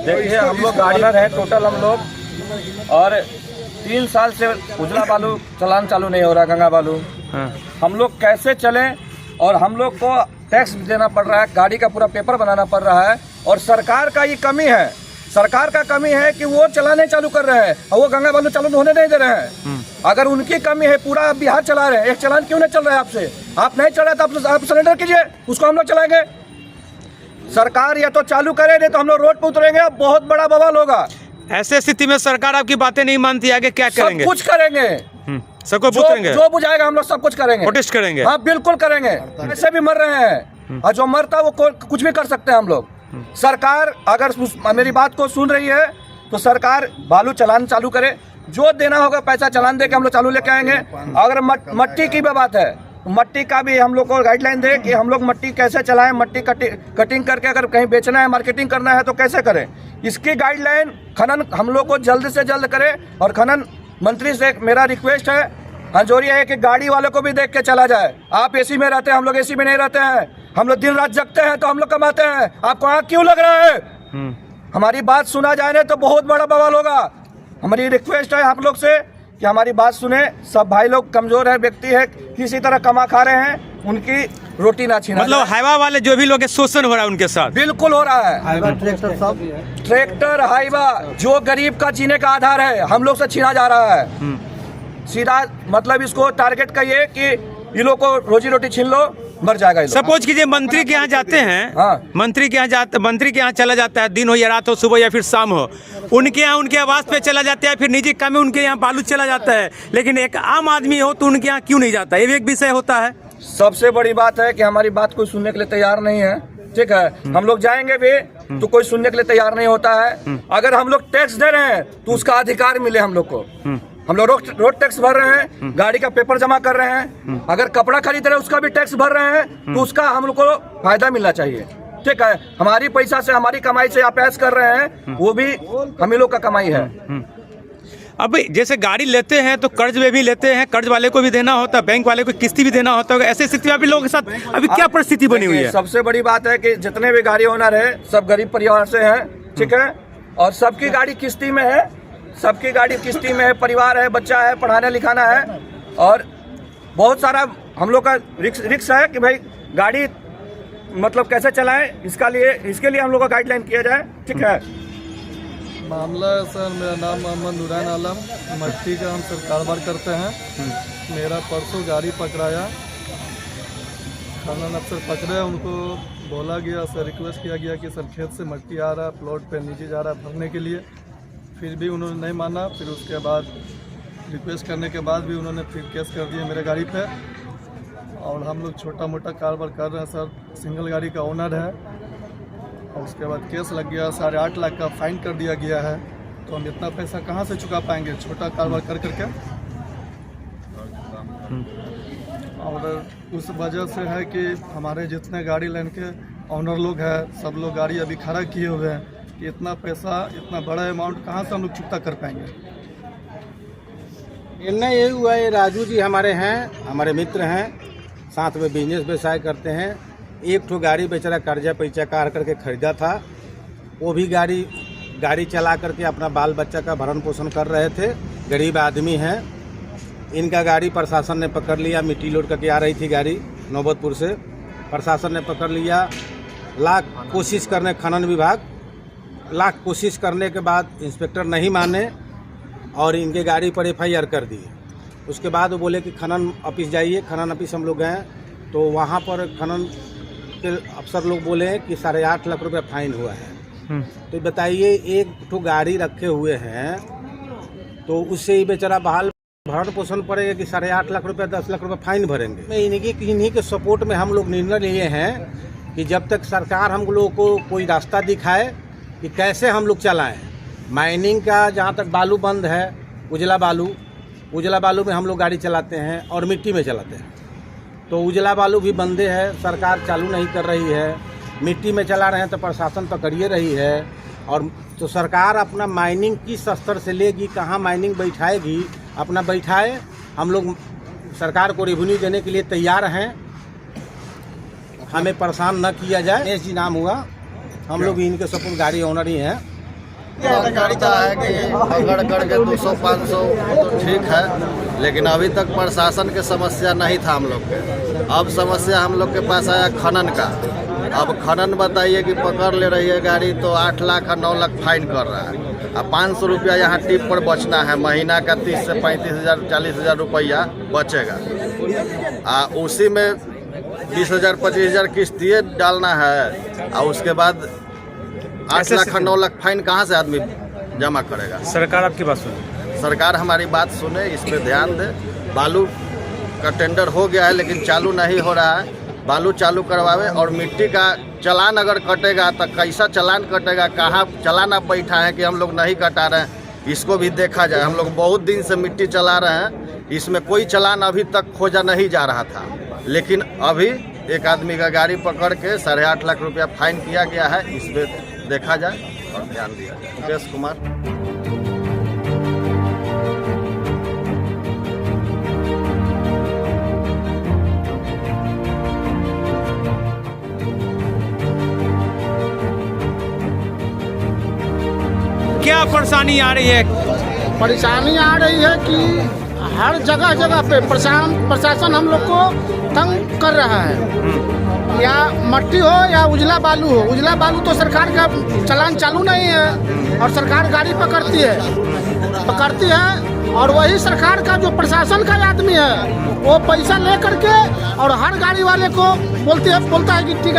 देखिए हम लोग गाड़ी है टोटल हम लोग, और 3 साल से उजला बालू चलान चालू नहीं हो रहा, गंगा बालू। हम लोग कैसे चलें, और हम लोग को टैक्स देना पड़ रहा है, गाड़ी का पूरा पेपर बनाना पड़ रहा है, और सरकार का ये कमी है, सरकार का कमी है कि वो चलाने चालू कर रहे हैं और वो गंगा बालू चालू होने नहीं दे रहे हैं। अगर उनकी कमी है, पूरा बिहार चला रहे हैं, एक चलान क्यों नहीं चल रहा है आपसे? आप नहीं चल रहा तो आप सरेंडर कीजिए, उसको हम लोग चलाएंगे। सरकार या तो चालू करे, नहीं तो हम लोग रोड पर उतरेंगे, बहुत बड़ा बवाल होगा। ऐसे स्थिति में सरकार आपकी बातें नहीं मानती, आगे क्या करेंगे? सब कुछ करेंगे, सबको पूछेंगे, जो बुझाएगा हम लोग सब कुछ करेंगे, प्रोटेस्ट करेंगे। हाँ बिल्कुल करेंगे। ऐसे भी मर रहे हैं, और जो मरता है वो कुछ भी कर सकते हैं हम लोग। सरकार अगर मेरी बात को सुन रही है तो सरकार बालू चलान चालू करे, जो देना होगा पैसा चलान दे के हम लोग चालू लेके आएंगे। अगर मट्टी की भी बात है, मट्टी का भी हम लोग को गाइडलाइन दे कि हम लोग मट्टी कैसे चलाएं, मट्टी कटिंग करके अगर कहीं बेचना है, मार्केटिंग करना है तो कैसे करें, इसकी गाइडलाइन खनन हम लोग को जल्द से जल्द करे। और खनन मंत्री से मेरा रिक्वेस्ट है, हंजोरिया है कि गाड़ी वालों को भी देख के चला जाए। आप एसी में रहते हैं, हम लोग एसी में नहीं रहते हैं, हम लोग दिन रात जगते हैं तो हम लोग कमाते हैं, आपको आँख क्यों लग रहा है? हमारी बात सुना जाए ना तो बहुत बड़ा बवाल होगा। हमारी रिक्वेस्ट है आप लोग से कि हमारी बात सुने। सब भाई लोग कमजोर है, व्यक्ति है, किसी तरह कमा खा रहे हैं, उनकी रोटी ना छीना। मतलब हाईवा वाले जो भी लोग शोषण हो रहा है उनके साथ बिल्कुल हो रहा है। हाईवा ट्रैक्टर सब, ट्रैक्टर हाईवा जो गरीब का जीने का आधार है, हम लोग से छीना जा रहा है। सीधा मतलब इसको टारगेट करिए कि ये लोग को रोजी रोटी छीन लो, मर जाएगा। सपोज कीजिए मंत्री के यहाँ जाते हैं, हाँ। मंत्री के यहाँ चला जाता है, दिन हो या रात हो, सुबह या फिर शाम हो, उनके यहाँ उनके आवास पे चला जाता है, फिर निजी काम में उनके यहाँ बालू चला जाता है, लेकिन एक आम आदमी हो तो उनके यहाँ क्यों नहीं जाता? ये भी एक विषय होता है। सबसे बड़ी बात है कि हमारी बात कोई सुनने के लिए तैयार नहीं है। ठीक है, हम लोग जाएंगे भी तो कोई सुनने के लिए तैयार नहीं होता है। अगर हम लोग टैक्स दे रहे हैं तो उसका अधिकार मिले हम लोग को। हम लोग रोड टैक्स भर रहे हैं, गाड़ी का पेपर जमा कर रहे हैं, अगर कपड़ा खरीद रहे हैं उसका भी टैक्स भर रहे हैं, तो उसका हम लोग को फायदा मिलना चाहिए। ठीक है, हमारी पैसा से, हमारी कमाई से आप ऐश कर रहे हैं, वो भी हम लोग का कमाई है। अब जैसे गाड़ी लेते हैं तो कर्ज में भी लेते हैं, कर्ज वाले को भी देना होता है, बैंक वाले को किस्ती भी देना होता है। ऐसे स्थिति में अभी लोगों के साथ अभी क्या परिस्थिति बनी हुई है? सबसे बड़ी बात है कि जितने भी गाड़ी ओनर है सब गरीब परिवार से हैं। ठीक है, और सबकी गाड़ी किस्ती में है, सबकी गाड़ी किस्ती में है, परिवार है, बच्चा है, पढ़ाना लिखाना है, और बहुत सारा हम लोग का रिक्स है कि भाई गाड़ी मतलब कैसे चलाएं, इसके लिए हम लोग का गाइडलाइन किया जाए। ठीक है, मामला है सर, मेरा नाम मोहम्मद नूरान आलम, मट्टी का हम सर कारोबार करते हैं। मेरा परसों गाड़ी पकड़ाया, खनन अफसर पकड़े, उनको बोला गया सर, रिक्वेस्ट किया गया कि सर खेत से मट्टी आ रहा है, प्लॉट पे नीचे जा रहा है भरने के लिए, फिर भी उन्होंने नहीं माना। फिर उसके बाद रिक्वेस्ट करने के बाद भी उन्होंने फिर केस कर दिया मेरे गाड़ी पे। और हम लोग छोटा मोटा कारोबार कर रहे हैं सर, सिंगल गाड़ी का ओनर है, और उसके बाद केस लग गया, 8.5 लाख का फाइन कर दिया गया है। तो हम इतना पैसा कहाँ से चुका पाएंगे छोटा कारोबार कर करके? और उस वजह से है कि हमारे जितने गाड़ी लाइन के ओनर लोग हैं, सब लोग गाड़ी अभी खड़ा किए हुए हैं कि इतना पैसा, इतना बड़ा अमाउंट कहाँ से हम लोग चुकता कर पाएंगे। निर्णय ये हुआ, ये राजू जी हमारे हैं, हमारे मित्र हैं, साथ में बिजनेस व्यवसाय करते हैं। एक ठो गाड़ी बेचारा कर्जा पैसा कार करके खरीदा था, वो भी गाड़ी चला करके अपना बाल बच्चा का भरण पोषण कर रहे थे। गरीब आदमी हैं, इनका गाड़ी प्रशासन ने पकड़ लिया, मिट्टी लोड करके आ रही थी गाड़ी नौबतपुर से, प्रशासन ने पकड़ लिया। लाख कोशिश करने, खनन विभाग लाख कोशिश करने के बाद इंस्पेक्टर नहीं माने और इनके गाड़ी पर FIR कर दिए। उसके बाद वो बोले कि खनन ऑफिस जाइए। खनन ऑफिस हम लोग गए तो वहाँ पर खनन के अफसर लोग बोले कि 8.5 लाख रुपये फाइन हुआ है। तो बताइए, एक तो गाड़ी रखे हुए हैं तो उससे ही बेचारा बहाल भरण पोषण पड़ेगा कि 8.5 लाख रुपये, 10 लाख रुपये फाइन भरेंगे। इन्हीं के सपोर्ट में हम लोग निर्णय लिए हैं कि जब तक सरकार हम लोगों को कोई रास्ता दिखाए कि कैसे हम लोग चलाएं। माइनिंग का जहाँ तक बालू बंद है, उजला बालू में हम लोग गाड़ी चलाते हैं और मिट्टी में चलाते हैं, तो उजला बालू भी बंदे है, सरकार चालू नहीं कर रही है। मिट्टी में चला रहे हैं तो प्रशासन पकड़िए रही है। और तो सरकार अपना माइनिंग किस स्तर से लेगी, कहाँ माइनिंग बैठाएगी, अपना बैठाए। हम लोग सरकार को रेवेन्यू देने के लिए तैयार हैं, हमें परेशान न किया जाए। दिनेश जी नाम हुआ, हम लोग इनके सपोर्ट गाड़ी ओनर ही हैं। करता है कि पकड़ करके 200-500 तो ठीक है, लेकिन अभी तक प्रशासन के समस्या नहीं था हम लोग के। अब समस्या हम लोग के पास आया खनन का। अब खनन बताइए कि पकड़ ले रही है गाड़ी तो 8 लाख और 9 लाख फाइन कर रहा है। अब 500 रुपया यहाँ टिप पर बचना है, महीना का 30 से 35,000 40,000 रुपया बचेगा। उसी में 20,000 25,000 किस्तिए डालना है और उसके बाद 8 लाख और 9 लाख फाइन कहाँ से आदमी जमा करेगा। सरकार आपकी बात सुने, सरकार हमारी बात सुने, इस पे ध्यान दे। बालू का टेंडर हो गया है लेकिन चालू नहीं हो रहा है। बालू चालू करवावे और मिट्टी का चालान अगर कटेगा तो कैसा चालान कटेगा, कहाँ चालान आप बैठा है कि हम लोग नहीं कटा रहे हैं, इसको भी देखा जाए। हम लोग बहुत दिन से मिट्टी चला रहे हैं, इसमें कोई चालान अभी तक खोजा नहीं जा रहा था, लेकिन अभी एक आदमी का गाड़ी पकड़ के 8.5 लाख रुपया फाइन किया गया है। इस पर देखा जाए और ध्यान दिया जाए। मुकेश कुमार। क्या परेशानी आ रही है? परेशानी आ रही है कि हर जगह जगह पे प्रशासन हम लोग को तंग कर रहा है। या मट्टी हो या उजला बालू हो। उजला बालू तो सरकार का चालान चालू नहीं है और सरकार गाड़ी पकड़ती है और वही सरकार का जो प्रशासन का आदमी है वो पैसा ले करके और हर गाड़ी वाले को बोलता है कि ठीक है